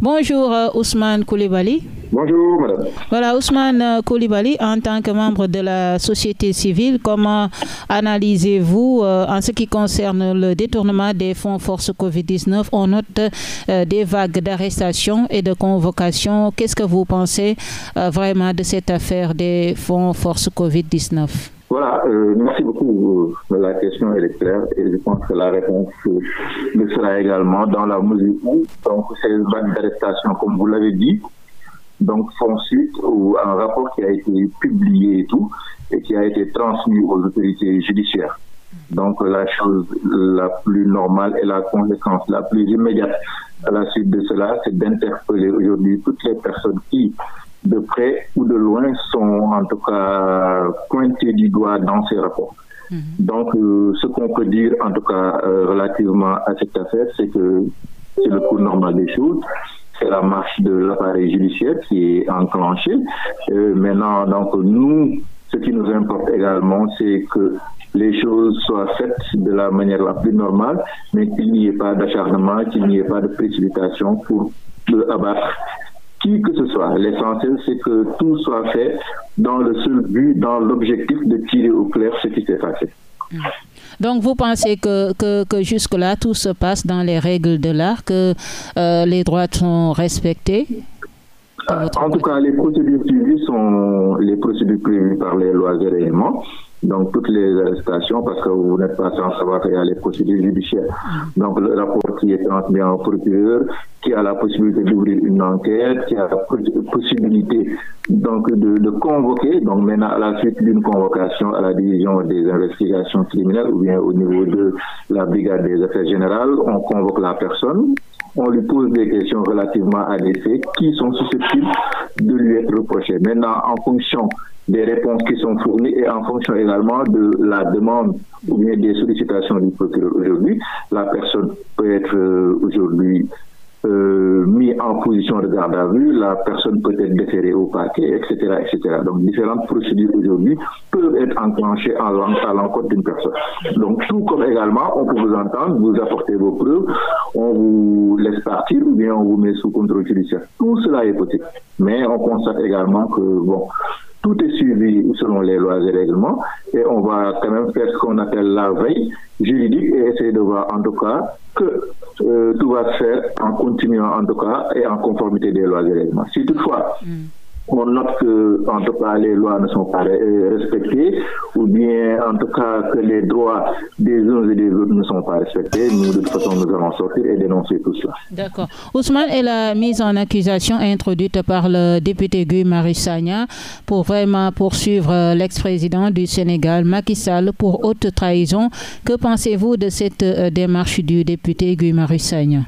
Bonjour Ousmane Coulibaly. Bonjour madame. Voilà, Ousmane Coulibaly, en tant que membre de la société civile, comment analysez-vous en ce qui concerne le détournement des fonds Force Covid-19? On note des vagues d'arrestations et de convocations. Qu'est-ce que vous pensez vraiment de cette affaire des fonds Force Covid-19? Voilà, merci beaucoup. La question elle est claire et je pense que la réponse le sera également dans la mesure où donc, ces vagues d'arrestation, comme vous l'avez dit, donc font suite à un rapport qui a été publié et tout, et qui a été transmis aux autorités judiciaires. Donc la chose la plus normale et la conséquence la plus immédiate à la suite de cela, c'est d'interpeller aujourd'hui toutes les personnes qui, de près ou de loin, sont en tout cas pointées du doigt dans ces rapports. Donc ce qu'on peut dire en tout cas relativement à cette affaire, c'est que c'est le cours normal des choses. C'est la marche de l'appareil judiciaire qui est enclenchée. Maintenant, donc, nous, ce qui nous importe également, c'est que les choses soient faites de la manière la plus normale, mais qu'il n'y ait pas d'acharnement, qu'il n'y ait pas de précipitation pour abattre qui que ce soit. L'essentiel, c'est que tout soit fait dans le seul but, dans l'objectif de tirer au clair ce qui s'est passé. Donc, vous pensez que jusque-là, tout se passe dans les règles de l'art, que les droits sont respectés? En tout cas, les procédures suivies sont les procédures prévues par les lois et règlements. Donc, toutes les arrestations, parce que vous n'êtes pas sans savoir qu'il y a les procédures judiciaires. Donc, le rapport qui est transmis en procureur, qui a la possibilité d'ouvrir une enquête, qui a la possibilité donc de convoquer, donc maintenant à la suite d'une convocation à la division des investigations criminelles ou bien au niveau de la brigade des affaires générales, on convoque la personne, on lui pose des questions relativement à des faits qui sont susceptibles de lui être reprochés. Maintenant, en fonction des réponses qui sont fournies et en fonction également de la demande ou bien des sollicitations du procureur aujourd'hui, la personne peut être aujourd'hui mis en position de garde à vue, la personne peut être déférée au parquet, etc., etc. Donc, différentes procédures aujourd'hui peuvent être enclenchées à l'encontre d'une personne. Donc, tout comme également, on peut vous entendre, vous apporter vos preuves, on vous laisse partir ou bien on vous met sous contrôle judiciaire. Tout cela est possible. Mais on constate également que, bon, tout est suivi selon les lois et règlements et on va quand même faire ce qu'on appelle la veille juridique et essayer de voir en tout cas que tout va se faire en continuant en tout cas et en conformité des lois et règlements. Si toutefois on note que en tout cas les lois ne sont pas respectées ou bien en tout cas que les droits des uns et des autres ne sont pas respectés, nous de toute façon nous allons sortir et dénoncer tout cela. D'accord. Ousmane, est la mise en accusation introduite par le député Guy Marius Sagna pour vraiment poursuivre l'ex-président du Sénégal, Macky Sall, pour haute trahison. Que pensez-vous de cette démarche du député Guy Marius Sagna?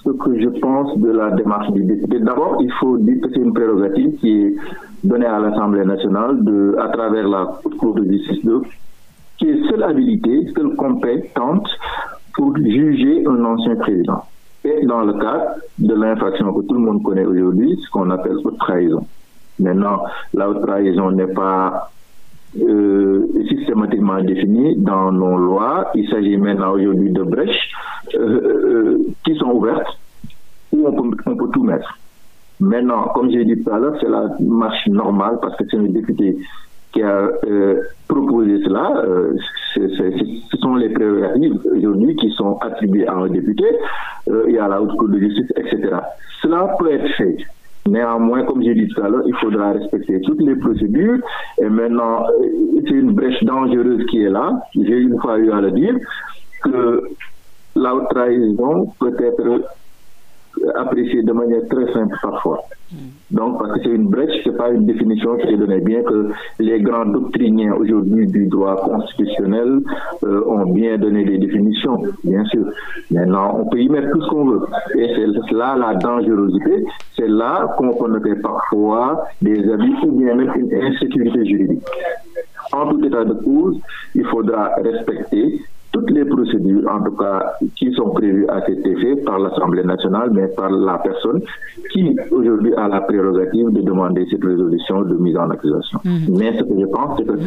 Ce que je pense de la démarche du député, d'abord, il faut dire que c'est une prérogative qui est donnée à l'Assemblée nationale à travers la Cour de justice qui est seule habilitée, seule compétente pour juger un ancien président. Et dans le cas de l'infraction que tout le monde connaît aujourd'hui, ce qu'on appelle haute trahison. Maintenant, la haute trahison n'est pas systématiquement définie dans nos lois. Il s'agit maintenant aujourd'hui de brèches qui sont ouvertes où on peut tout mettre. Maintenant, comme j'ai dit tout à l'heure, c'est la marche normale parce que c'est le député qui a proposé cela. Ce sont les prérogatives aujourd'hui qui sont attribuées à un député. Il y a la haute cour de justice, etc. Cela peut être fait. Néanmoins, comme j'ai dit tout à l'heure, il faudra respecter toutes les procédures. Et maintenant, c'est une brèche dangereuse qui est là. J'ai une fois eu à le dire que la haute trahison peut être appréciée de manière très simple parfois. Donc, parce que c'est une brèche, c'est pas une définition qui est donnée, bien que les grands doctriniens aujourd'hui du droit constitutionnel ont bien donné des définitions, bien sûr. Maintenant, on peut y mettre tout ce qu'on veut. Et c'est là la dangerosité, c'est là qu'on peut noter parfois des abus ou bien même une insécurité juridique. En tout état de cause, il faudra respecter toutes les procédures, en tout cas, qui sont prévues à cet effet par l'Assemblée nationale, mais par la personne qui, aujourd'hui, a la prérogative de demander cette résolution de mise en accusation. Mais ce que je pense, c'est que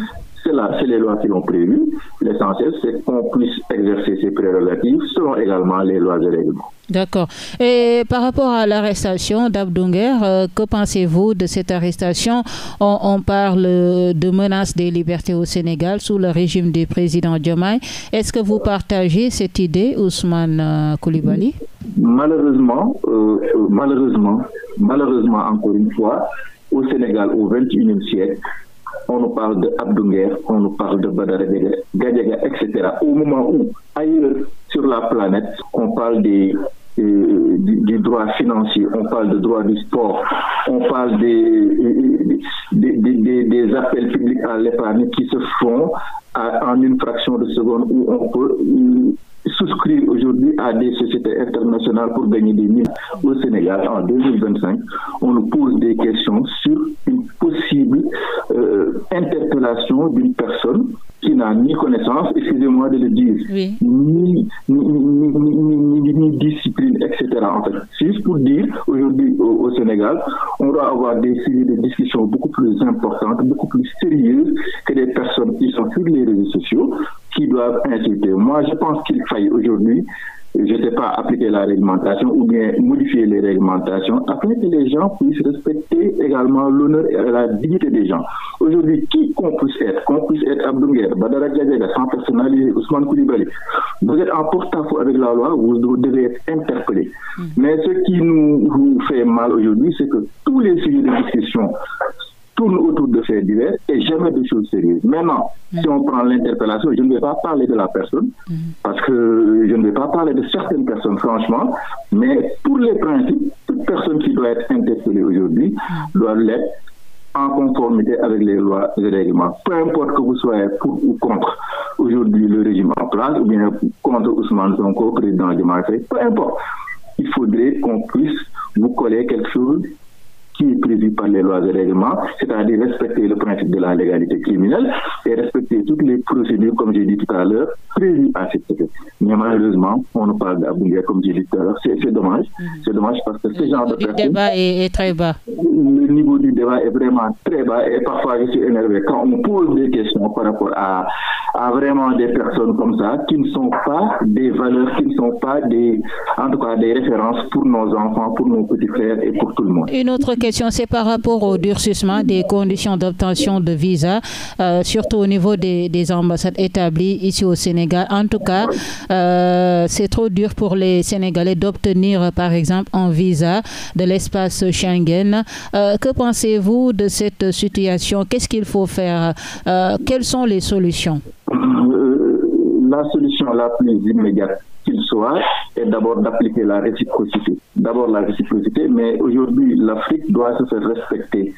c'est les lois qui l'ont prévu. L'essentiel, c'est qu'on puisse exercer ses prérogatives selon également les lois et règlements. D'accord. Et par rapport à l'arrestation d'Abdou Nguer, que pensez-vous de cette arrestation? On parle de menace des libertés au Sénégal sous le régime du président Diomaye. Est-ce que vous partagez cette idée, Ousmane Coulibaly? Malheureusement, encore une fois, au Sénégal, au XXIe siècle, on nous parle de Abdou Nguer, on nous parle de Badara Gadiaga, etc. Au moment où, ailleurs sur la planète, on parle du droit financier, on parle de droit du sport, on parle des appels publics à l'épargne qui se font en une fraction de seconde, où on peut souscrire aujourd'hui à des sociétés internationales pour gagner des millions. Au Sénégal, en 2025, on nous pose des questions sur une possible interpellation d'une personne qui n'a ni connaissance, excusez-moi de le dire, oui, ni discipline, etc. En fait, juste pour dire, aujourd'hui au Sénégal, on doit avoir des séries de discussions beaucoup plus importantes, beaucoup plus sérieuses que des personnes qui sont sur les réseaux sociaux, qui doivent insulter. Moi, je pense qu'il faille aujourd'hui, je ne sais pas, appliquer la réglementation ou bien modifier les réglementations afin que les gens puissent respecter également l'honneur et la dignité des gens. Aujourd'hui, qui qu'on puisse être Abdou Nguer, Badara Gadiaga, sans personnaliser, Ousmane Coulibaly, vous êtes en porte-à-faux avec la loi, vous devez être interpellé. Mais ce qui nous fait mal aujourd'hui, c'est que tous les sujets de discussion tourne autour de faits divers et jamais de choses sérieuses. Maintenant, si on prend l'interpellation, je ne vais pas parler de la personne, parce que je ne vais pas parler de certaines personnes, franchement, mais pour les principes, toute personne qui doit être interpellée aujourd'hui doit l'être en conformité avec les lois et les règlements. Peu importe que vous soyez pour ou contre aujourd'hui le régime en place, ou bien contre Ousmane Sonko, président Diomaye Faye, peu importe. Il faudrait qu'on puisse vous coller quelque chose qui est prévu par les lois et règlements, c'est-à-dire respecter le principe de la légalité criminelle et respecter toutes les procédures, comme j'ai dit tout à l'heure, prévues à cette époque. Mais malheureusement, on nous parle d'Abdou Nguer, comme j'ai dit tout à l'heure. C'est dommage. C'est dommage parce que ce genre de personnes... Le débat est très bas. Le niveau du débat est vraiment très bas et parfois je suis énervé quand on pose des questions par rapport à vraiment des personnes comme ça qui ne sont pas des valeurs, qui ne sont pas en tout cas des références pour nos enfants, pour nos petits frères et pour tout le monde. Une autre question, c'est par rapport au durcissement des conditions d'obtention de visa, surtout au niveau des ambassades établies ici au Sénégal. En tout cas, c'est trop dur pour les Sénégalais d'obtenir, par exemple, un visa de l'espace Schengen. Que pensez-vous de cette situation? Qu'est-ce qu'il faut faire? Quelles sont les solutions? La solution la plus immédiate qu'il soit est d'abord d'appliquer la réciprocité. D'abord la réciprocité, mais aujourd'hui l'Afrique doit se faire respecter.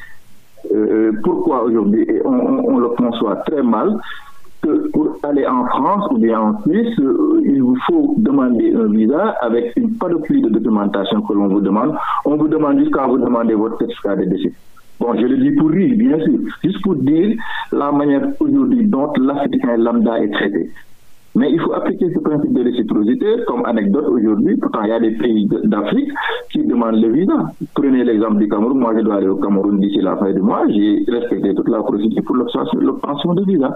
Pourquoi aujourd'hui? On le conçoit très mal que pour aller en France ou bien en Suisse, il vous faut demander un visa avec une panoplie de documentation que l'on vous demande. On vous demande jusqu'à vous demander votre certificat de décès. Bon, je le dis pour rire, bien sûr, juste pour dire la manière aujourd'hui dont l'Africain lambda est traité. Mais il faut appliquer ce principe de réciprocité. Comme anecdote aujourd'hui, pourtant il y a des pays d'Afrique qui demandent le visa. Prenez l'exemple du Cameroun. Moi, je dois aller au Cameroun d'ici la fin du mois. J'ai respecté toute la procédure pour l'obtention de visa.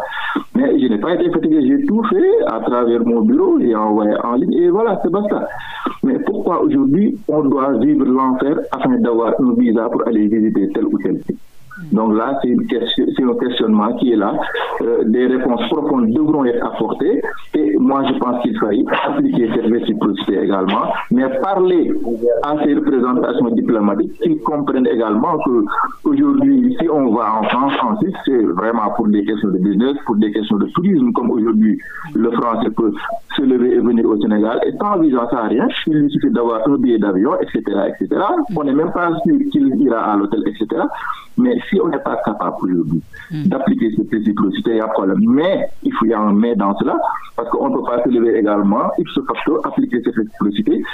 Mais je n'ai pas été fatigué. J'ai tout fait à travers mon bureau. J'ai envoyé en ligne et voilà, c'est basta. Mais pourquoi aujourd'hui on doit vivre l'enfer afin d'avoir un visa pour aller visiter tel ou tel pays? Donc là, c'est un questionnement qui est là. Des réponses profondes devront être apportées. Et moi, je pense qu'il faille appliquer cette réciprocité également, mais parler à ces représentations diplomatiques qui comprennent également que aujourd'hui, si on va en France, en Suisse, c'est vraiment pour des questions de business, pour des questions de tourisme, comme aujourd'hui le Français peut se lever et venir au Sénégal. Et sans visa, ça n'a rien. Il lui suffit d'avoir un billet d'avion, etc., etc. On n'est même pas sûr qu'il ira à l'hôtel, etc. Mais si on n'est pas capable aujourd'hui d'appliquer cette réciprocité, il y a problème. Mais il faut y avoir un mais dans cela, parce qu'on ne peut pas se lever également, ipso facto, appliquer cette réciprocité,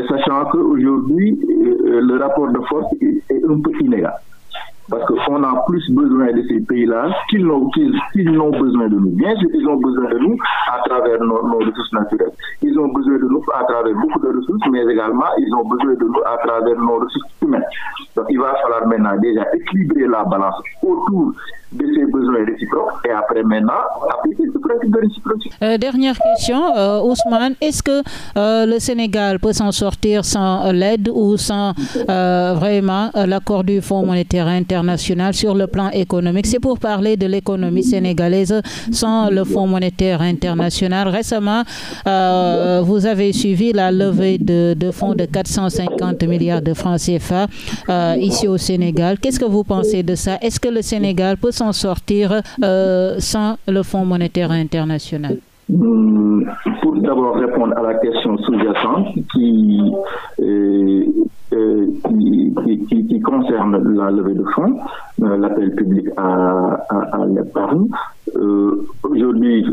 sachant qu'aujourd'hui, le rapport de force est un peu inégal. Parce qu'on a plus besoin de ces pays-là qu'ils n'ont besoin de nous. Bien sûr, ils ont besoin de nous à travers nos ressources naturelles. Ils ont besoin de nous à travers beaucoup de ressources, mais également, ils ont besoin de nous à travers nos ressources humaines. Donc, il va falloir maintenant déjà équilibrer la balance autour de ces besoins réciproque et après maintenant appliquer ce principe de réciprocité. Dernière question, Ousmane, est-ce que le Sénégal peut s'en sortir sans l'aide ou sans vraiment l'accord du Fonds monétaire international sur le plan économique? C'est pour parler de l'économie sénégalaise sans le Fonds monétaire international. Récemment, vous avez suivi la levée de fonds de 450 milliards de francs CFA ici au Sénégal. Qu'est-ce que vous pensez de ça? Est-ce que le Sénégal peut s'en sortir sans le Fonds monétaire international? Pour d'abord répondre à la question sous-jacente qui concerne la levée de fonds, l'appel public à l'épargne. Aujourd'hui,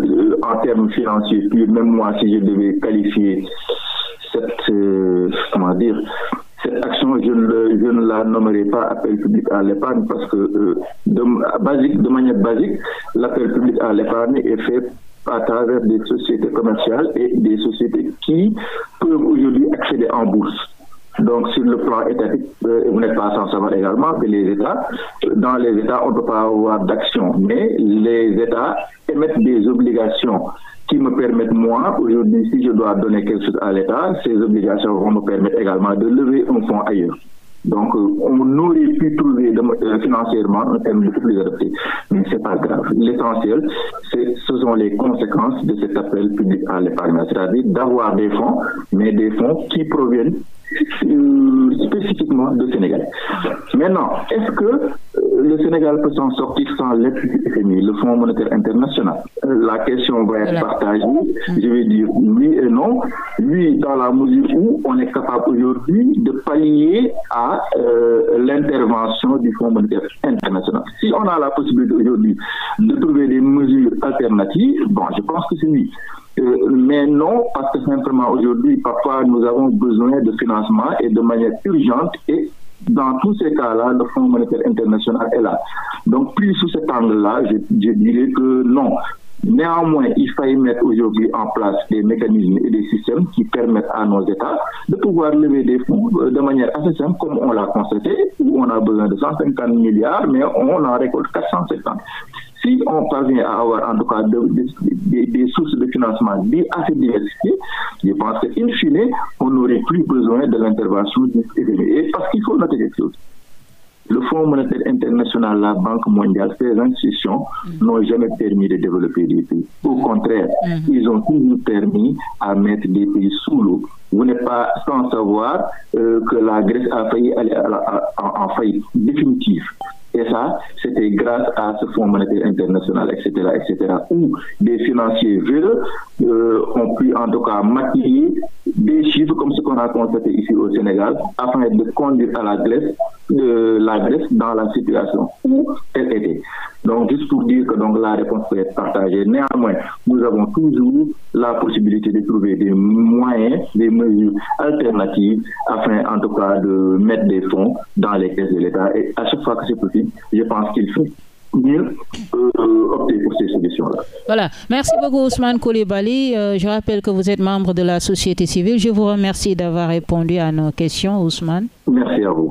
en termes financiers purs, même moi, si je devais qualifier cette action, je ne la nommerai pas appel public à l'épargne parce que de manière basique, l'appel public à l'épargne est fait à travers des sociétés commerciales et des sociétés qui peuvent aujourd'hui accéder en bourse. Donc, sur le plan étatique, vous n'êtes pas sans savoir également que les États, dans les États, on ne peut pas avoir d'action, mais les États émettent des obligations qui me permettent, moi, aujourd'hui, si je dois donner quelque chose à l'État, ces obligations vont me permettre également de lever un fonds ailleurs. Donc, on aurait pu trouver financièrement un terme beaucoup plus adapté, mais ce n'est pas grave. L'essentiel, ce sont les conséquences de cet appel public à l'épargne, c'est-à-dire d'avoir des fonds, mais des fonds qui proviennent spécifiquement du Sénégal. Maintenant, est-ce que le Sénégal peut s'en sortir sans l'aide du FMI, le Fonds monétaire international? La question va être partagée. Je vais dire oui et non. Oui, dans la mesure où on est capable aujourd'hui de pallier à l'intervention du Fonds monétaire international. Si on a la possibilité aujourd'hui de trouver des mesures alternatives, bon, je pense que c'est oui. Mais non, parce que simplement aujourd'hui, parfois, nous avons besoin de financement et de manière urgente et dans tous ces cas-là, le Fonds monétaire international est là. Donc, plus sous cet angle-là, je dirais que non. Néanmoins, il faille mettre aujourd'hui en place des mécanismes et des systèmes qui permettent à nos États de pouvoir lever des fonds de manière assez simple, comme on l'a constaté, où on a besoin de 150 milliards, mais on en récolte 450. Si on parvient à avoir en tout cas des sources de financement assez diversifiées, je pense qu'in fine, on n'aurait plus besoin de l'intervention du FMI. Et parce qu'il faut noter quelque chose. Le Fonds monétaire international, la Banque mondiale, ces institutions n'ont jamais permis de développer des pays. Au contraire, ils ont toujours permis à mettre des pays sous l'eau. Vous n'êtes pas sans savoir que la Grèce a failli aller en faillite définitive. Et ça, c'était grâce à ce Fonds monétaire international, etc., où des financiers véreux ont pu en tout cas maquiller des chiffres comme ce qu'on a constaté ici au Sénégal, afin de conduire à la Grèce dans la situation où elle était. Donc, juste pour dire que donc, la réponse peut être partagée. Néanmoins, nous avons toujours la possibilité de trouver des moyens, des mesures alternatives, afin en tout cas de mettre des fonds dans les caisses de l'État. Et à chaque fois que c'est possible, je pense qu'il faut mieux opter pour ces solutions-là. Voilà. Merci beaucoup Ousmane Coulibaly. Je rappelle que vous êtes membre de la société civile. Je vous remercie d'avoir répondu à nos questions, Ousmane. Merci à vous.